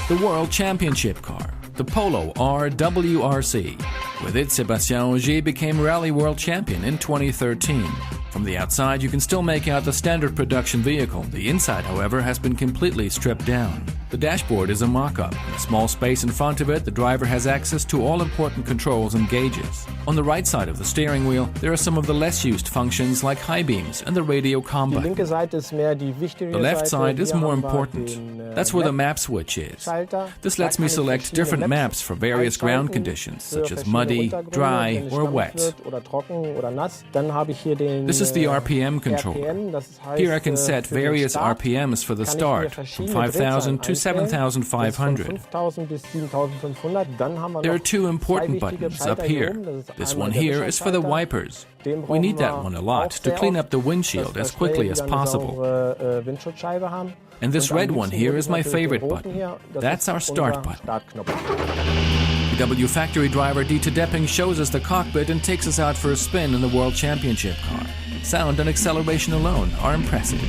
The World Championship car, the Polo R WRC. With it, Sébastien Ogier became Rally World Champion in 2013. From the outside, you can still make out the standard production vehicle. The inside, however, has been completely stripped down. The dashboard is a mock-up. In a small space in front of it, the driver has access to all important controls and gauges. On the right side of the steering wheel, there are some of the less used functions like high beams and the radio combat. The left side is more important. That's where the map switch is. This lets me select different maps for various ground conditions, such as muddy, dry, or wet. This is the RPM controller. Here I can set various RPMs for the start, from 5,000 to 7,500. There are two important buttons up here. This one here is for the wipers. We need that one a lot to clean up the windshield as quickly as possible. And this red one here is my favorite button. That's our start button. VW factory driver Dieter Depping shows us the cockpit and takes us out for a spin in the World Championship car. Sound and acceleration alone are impressive.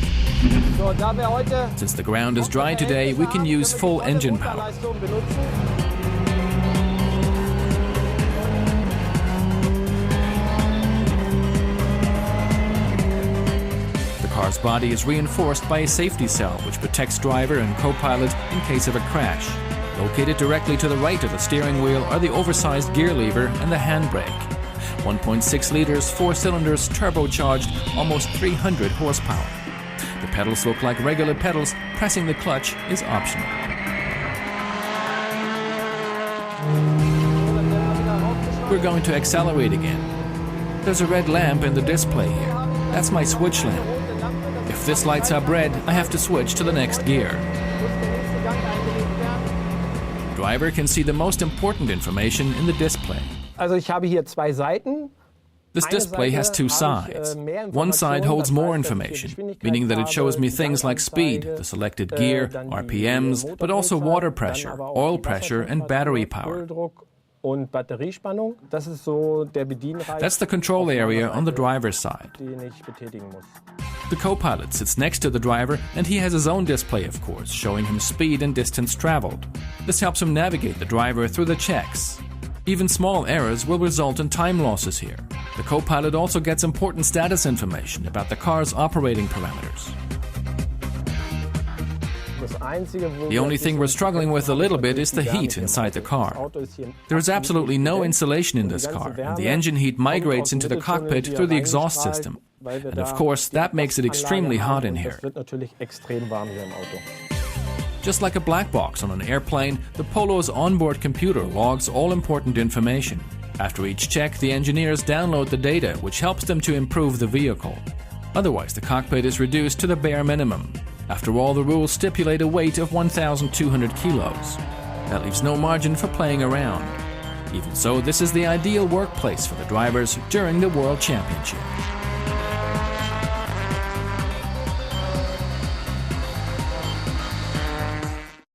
Since the ground is dry today, we can use full engine power. The car's body is reinforced by a safety cell which protects driver and co-pilot in case of a crash. Located directly to the right of the steering wheel are the oversized gear lever and the handbrake. 1.6 liters, 4 cylinders, turbocharged, almost 300 horsepower. The pedals look like regular pedals. Pressing the clutch is optional. We're going to accelerate again. There's a red lamp in the display here. That's my switch lamp. If this lights up red, I have to switch to the next gear. The driver can see the most important information in the display. This display has two sides. One side holds more information, meaning that it shows me things like speed, the selected gear, RPMs, but also water pressure, oil pressure, and battery power. That's the control area on the driver's side. The co-pilot sits next to the driver, and he has his own display, of course, showing him speed and distance traveled. This helps him navigate the driver through the checks. Even small errors will result in time losses here. The co-pilot also gets important status information about the car's operating parameters. The only thing we're struggling with a little bit is the heat inside the car. There is absolutely no insulation in this car, and the engine heat migrates into the cockpit through the exhaust system. And of course, that makes it extremely hot in here. Just like a black box on an airplane, the Polo's onboard computer logs all important information. After each check, the engineers download the data, which helps them to improve the vehicle. Otherwise, the cockpit is reduced to the bare minimum. After all, the rules stipulate a weight of 1,200 kilos. That leaves no margin for playing around. Even so, this is the ideal workplace for the drivers during the World Championship.